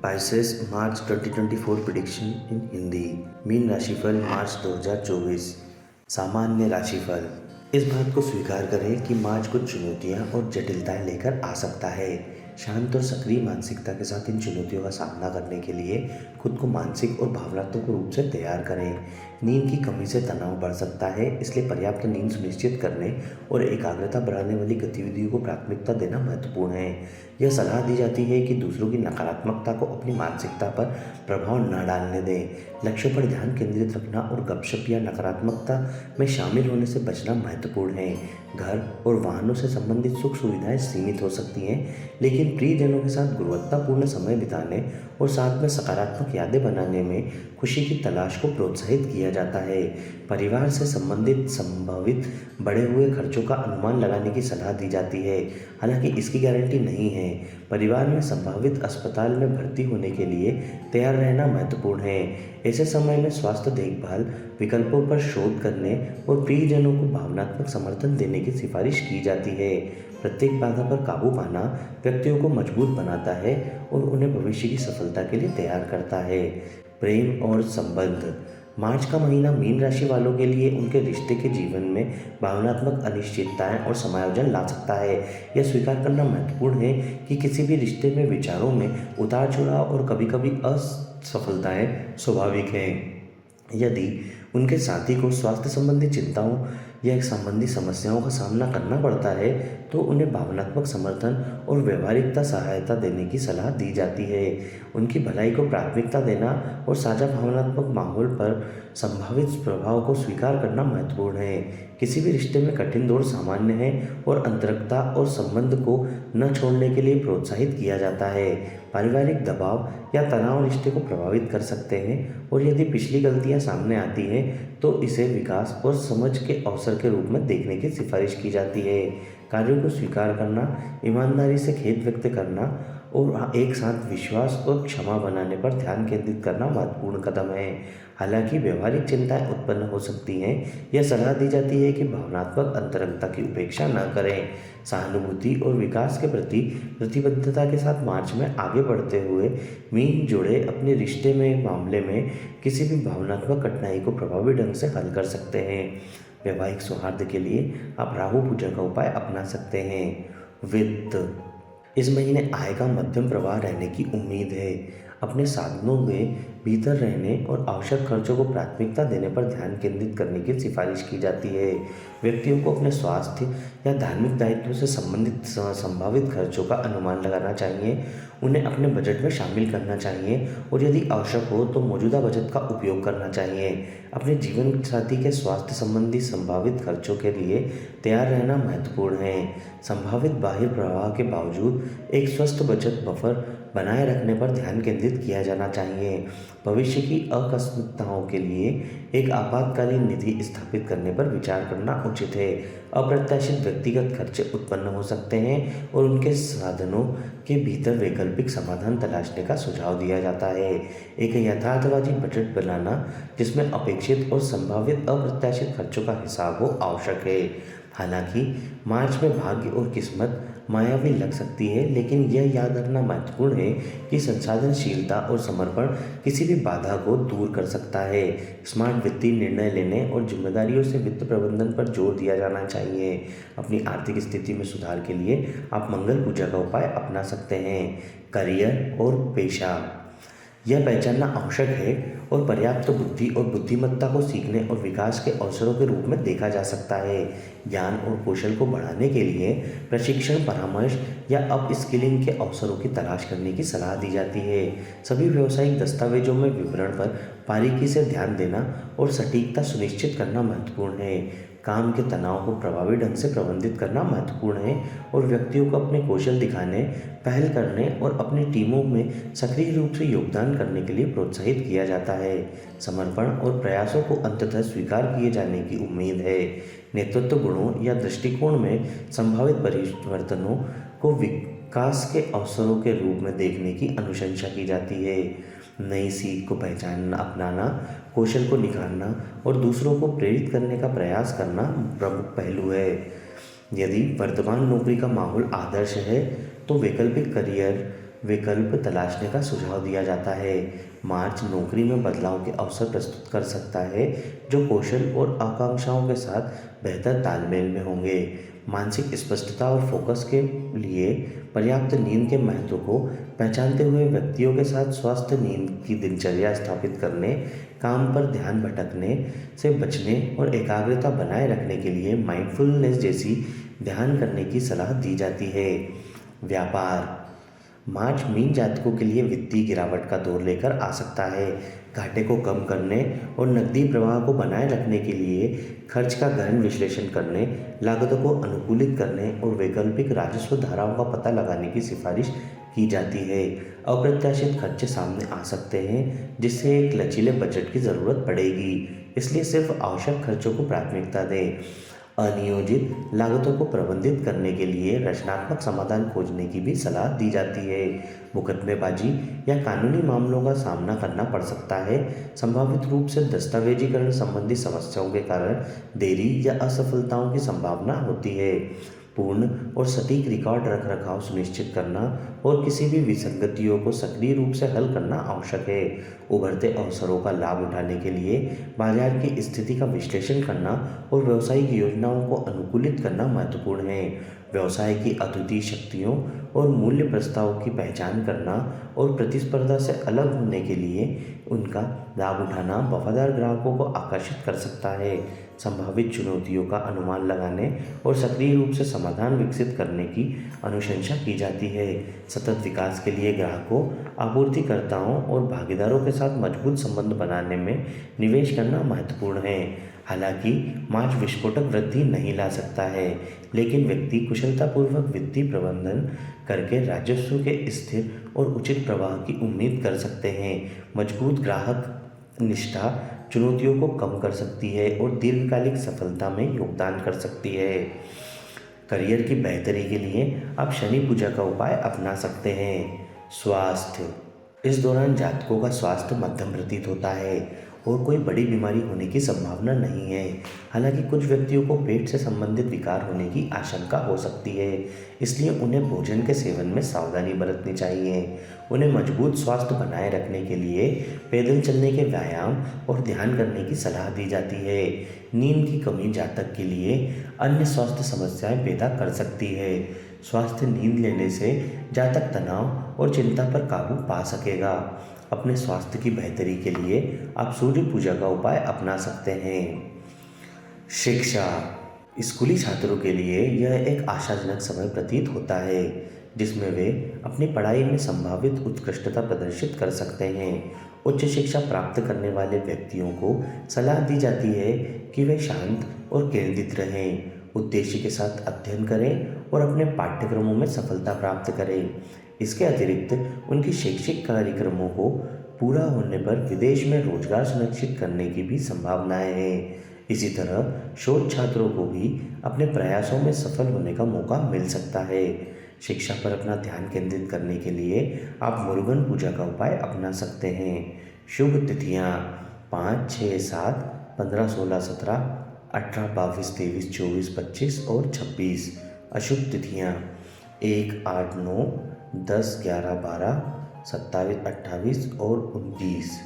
Pisces मार्च 2024 prediction इन Hindi. Mean राशिफल मार्च 2024। सामान्य राशिफल। इस बात को स्वीकार करें कि मार्च कुछ चुनौतियां और जटिलताएं लेकर आ सकता है। शांत और सक्रिय मानसिकता के साथ इन चुनौतियों का सामना करने के लिए खुद को मानसिक और भावनात्मक रूप से तैयार करें। नींद की कमी से तनाव बढ़ सकता है, इसलिए पर्याप्त नींद सुनिश्चित करने और एकाग्रता बढ़ाने वाली गतिविधियों को प्राथमिकता देना महत्वपूर्ण है। यह सलाह दी जाती है कि दूसरों की नकारात्मकता को अपनी मानसिकता पर प्रभाव न डालने दें। लक्ष्यों पर ध्यान केंद्रित रखना और गपशप या नकारात्मकता में शामिल होने से बचना महत्वपूर्ण है। घर और वाहनों से संबंधित सुख सुविधाएं सीमित हो सकती हैं, लेकिन प्रियजनों के साथ गुणवत्तापूर्ण समय बिताने और साथ में सकारात्मक यादें बनाने में खुशी की तलाश को प्रोत्साहित किया जाता है। परिवार से संबंधित संभावित बढ़े हुए खर्चों का अनुमान लगाने की सलाह दी जाती है, हालांकि इसकी गारंटी नहीं है। परिवार में संभावित अस्पताल में भर्ती होने के लिए तैयार रहना महत्वपूर्ण है। ऐसे समय में स्वास्थ्य देखभाल विकल्पों पर शोध करने और प्रियजनों को भावनात्मक समर्थन देने की सिफारिश की जाती है। प्रत्येक बाधा पर काबू पाना व्यक्तियों को मजबूत बनाता है और उन्हें भविष्य की सफलता के लिए तैयार करता है। प्रेम और संबंध। मार्च का महीना मीन राशि वालों के लिए उनके रिश्ते के जीवन में भावनात्मक अनिश्चितताएं और समायोजन ला सकता है। यह स्वीकार करना महत्वपूर्ण है कि किसी भी रिश्ते में विचारों में उतार चढ़ाव और कभी कभी असफलताएं स्वाभाविक हैं। यदि उनके साथी को स्वास्थ्य संबंधी चिंताओं या एक संबंधी समस्याओं का सामना करना पड़ता है, तो उन्हें भावनात्मक समर्थन और व्यवहारिकता सहायता देने की सलाह दी जाती है। उनकी भलाई को प्राथमिकता देना और साझा भावनात्मक माहौल पर संभावित प्रभाव को स्वीकार करना महत्वपूर्ण है। किसी भी रिश्ते में कठिन दौर सामान्य है और अंतरंगता और संबंध को न छोड़ने के लिए प्रोत्साहित किया जाता है। पारिवारिक दबाव या तनाव रिश्ते को प्रभावित कर सकते हैं, और यदि पिछली गलतियां सामने आती हैं तो इसे विकास और समझ के अवसर के रूप में देखने की सिफारिश की जाती है। कार्यों को स्वीकार करना, ईमानदारी से खेद व्यक्त करना और एक साथ विश्वास और क्षमा बनाने पर ध्यान केंद्रित करना महत्वपूर्ण कदम है। हालांकि व्यवहारिक चिंताएं उत्पन्न हो सकती हैं, यह सलाह दी जाती है कि भावनात्मक अंतरंगता की उपेक्षा न करें। सहानुभूति और विकास के प्रति प्रतिबद्धता के साथ मार्च में आगे बढ़ते हुए मीन जोड़े अपने रिश्ते में मामले में किसी भी भावनात्मक कठिनाई को प्रभावी ढंग से हल कर सकते हैं। वैवाहिक सौहार्द के लिए आप राहु पूजा का उपाय अपना सकते हैं। वित्त। इस महीने आय का मध्यम प्रवाह रहने की उम्मीद है। अपने साधनों में भीतर रहने और आवश्यक खर्चों को प्राथमिकता देने पर ध्यान केंद्रित करने की सिफारिश की जाती है। व्यक्तियों को अपने स्वास्थ्य या धार्मिक दायित्वों से संबंधित संभावित खर्चों का अनुमान लगाना चाहिए, उन्हें अपने बजट में शामिल करना चाहिए और यदि आवश्यक हो तो मौजूदा बजट का उपयोग करना चाहिए। अपने जीवन साथी के स्वास्थ्य संबंधी संभावित खर्चों के लिए तैयार रहना महत्वपूर्ण है। संभावित बाह्य प्रवाह के बावजूद एक स्वस्थ बचत बफर बनाए रखने पर ध्यान केंद्रित किया जाना चाहिए। भविष्य की आकस्मिकताओं के लिए एक आपातकालीन निधि स्थापित करने पर विचार करना उचित है। अप्रत्याशित व्यक्तिगत खर्चे उत्पन्न हो सकते हैं और उनके साधनों के भीतर वैकल्पिक समाधान तलाशने का सुझाव दिया जाता है। एक यथार्थवादी बजट बनाना जिसमें अपेक्षित और संभावित अप्रत्याशित खर्चों का हिसाब हो आवश्यक है। हालांकि मार्च में भाग्य और किस्मत मायावी लग सकती है, लेकिन यह याद रखना महत्वपूर्ण है कि संसाधनशीलता और समर्पण किसी भी बाधा को दूर कर सकता है। स्मार्ट वित्तीय निर्णय लेने और जिम्मेदारियों से वित्त प्रबंधन पर जोर दिया जाना चाहिए। अपनी आर्थिक स्थिति में सुधार के लिए आप मंगल पूजा का उपाय अपना सकते हैं। करियर और पेशा। यह पहचानना आवश्यक है और पर्याप्त बुद्धि और बुद्धिमत्ता को सीखने और विकास के अवसरों के रूप में देखा जा सकता है। ज्ञान और कौशल को बढ़ाने के लिए प्रशिक्षण, परामर्श या अप स्किलिंग के अवसरों की तलाश करने की सलाह दी जाती है। सभी व्यावसायिक दस्तावेजों में विवरण पर बारीकी से ध्यान देना और सटीकता सुनिश्चित करना महत्वपूर्ण है। काम के तनाव को प्रभावी ढंग से प्रबंधित करना महत्वपूर्ण है और व्यक्तियों को अपने कौशल दिखाने, पहल करने और अपनी टीमों में सक्रिय रूप से योगदान करने के लिए प्रोत्साहित किया जाता है। समर्पण और प्रयासों को अंततः स्वीकार किए जाने की उम्मीद है। नेतृत्व गुणों या दृष्टिकोण में संभावित परिवर्तनों को विकास के अवसरों के रूप में देखने की अनुशंसा की जाती है। नई सीख को पहचानना, अपनाना, कौशल को निखारना और दूसरों को प्रेरित करने का प्रयास करना प्रमुख पहलू है। यदि वर्तमान नौकरी का माहौल आदर्श है तो वैकल्पिक करियर विकल्प तलाशने का सुझाव दिया जाता है। मार्च नौकरी में बदलाव के अवसर प्रस्तुत कर सकता है जो कौशल और आकांक्षाओं के साथ बेहतर तालमेल में होंगे। मानसिक स्पष्टता और फोकस के लिए पर्याप्त नींद के महत्व को पहचानते हुए व्यक्तियों के साथ स्वस्थ नींद की दिनचर्या स्थापित करने, काम पर ध्यान भटकने से बचने और एकाग्रता बनाए रखने के लिए माइंडफुलनेस जैसी ध्यान करने की सलाह दी जाती है। व्यापार मार्च मीन जातकों के लिए वित्तीय गिरावट का दौर लेकर आ सकता है। घाटे को कम करने और नकदी प्रवाह को बनाए रखने के लिए खर्च का गहन विश्लेषण करने, लागतों को अनुकूलित करने और वैकल्पिक राजस्व धाराओं का पता लगाने की सिफारिश की जाती है। अप्रत्याशित खर्चे सामने आ सकते हैं जिससे एक लचीले बजट की ज़रूरत पड़ेगी, इसलिए सिर्फ आवश्यक खर्चों को प्राथमिकता दें। अनियोजित लागतों को प्रबंधित करने के लिए रचनात्मक समाधान खोजने की भी सलाह दी जाती है। मुकदमेबाजी या कानूनी मामलों का सामना करना पड़ सकता है। संभावित रूप से दस्तावेजीकरण संबंधी समस्याओं के कारण देरी या असफलताओं की संभावना होती है। पूर्ण और सटीक रिकॉर्ड रख रखाव सुनिश्चित करना और किसी भी विसंगतियों को सक्रिय रूप से हल करना आवश्यक है। उभरते अवसरों का लाभ उठाने के लिए बाजार की स्थिति का विश्लेषण करना और व्यावसायिक योजनाओं को अनुकूलित करना महत्वपूर्ण है। व्यवसाय की अद्वितीय शक्तियों और मूल्य प्रस्ताव की पहचान करना और प्रतिस्पर्धा से अलग होने के लिए उनका लाभ उठाना वफादार ग्राहकों को आकर्षित कर सकता है। संभावित चुनौतियों का अनुमान लगाने और सक्रिय रूप से समाधान विकसित करने की अनुशंसा की जाती है। सतत विकास के लिए ग्राहकों, आपूर्तिकर्ताओं और भागीदारों के साथ मजबूत संबंध बनाने में निवेश करना महत्वपूर्ण है। हालांकि मार्च विस्फोटक वृद्धि नहीं ला सकता है, लेकिन व्यक्ति कुशलतापूर्वक वित्तीय प्रबंधन करके राजस्व के स्थिर और उचित प्रवाह की उम्मीद कर सकते हैं। मजबूत ग्राहक निष्ठा चुनौतियों को कम कर सकती है और दीर्घकालिक सफलता में योगदान कर सकती है। करियर की बेहतरी के लिए आप शनि पूजा का उपाय अपना सकते हैं। स्वास्थ्य इस दौरान जातकों का स्वास्थ्य मध्यम प्रतीत होता है और कोई बड़ी बीमारी होने की संभावना नहीं है। हालांकि कुछ व्यक्तियों को पेट से संबंधित विकार होने की आशंका हो सकती है, इसलिए उन्हें भोजन के सेवन में सावधानी बरतनी चाहिए। उन्हें मजबूत स्वास्थ्य बनाए रखने के लिए पैदल चलने के व्यायाम और ध्यान करने की सलाह दी जाती है। नींद की कमी जातक के लिए अन्य स्वास्थ्य समस्याएं पैदा कर सकती है। स्वास्थ्य नींद लेने से जातक तनाव और चिंता पर काबू पा सकेगा। अपने स्वास्थ्य की बेहतरी के लिए आप सूर्य पूजा का उपाय अपना सकते हैं। शिक्षा स्कूली छात्रों के लिए यह एक आशाजनक समय प्रतीत होता है जिसमें वे अपनी पढ़ाई में संभावित उत्कृष्टता प्रदर्शित कर सकते हैं। उच्च शिक्षा प्राप्त करने वाले व्यक्तियों को सलाह दी जाती है कि वे शांत और केंद्रित रहें, उद्देश्य के साथ अध्ययन करें और अपने पाठ्यक्रमों में सफलता प्राप्त करें। इसके अतिरिक्त उनकी शैक्षिक कार्यक्रमों को पूरा होने पर विदेश में रोजगार सुनिश्चित करने की भी संभावनाएं हैं। इसी तरह शोध छात्रों को भी अपने प्रयासों में सफल होने का मौका मिल सकता है। शिक्षा पर अपना ध्यान केंद्रित करने के लिए आप मुरुगन पूजा का उपाय अपना सकते हैं। शुभ तिथियाँ 5, 6, 7, 15, 16, 17, 18, 22, 23, 24, 25 और 26। अशुभ तिथियाँ 1, 8, 9, 10, 11, 12, 27, 28 और 29।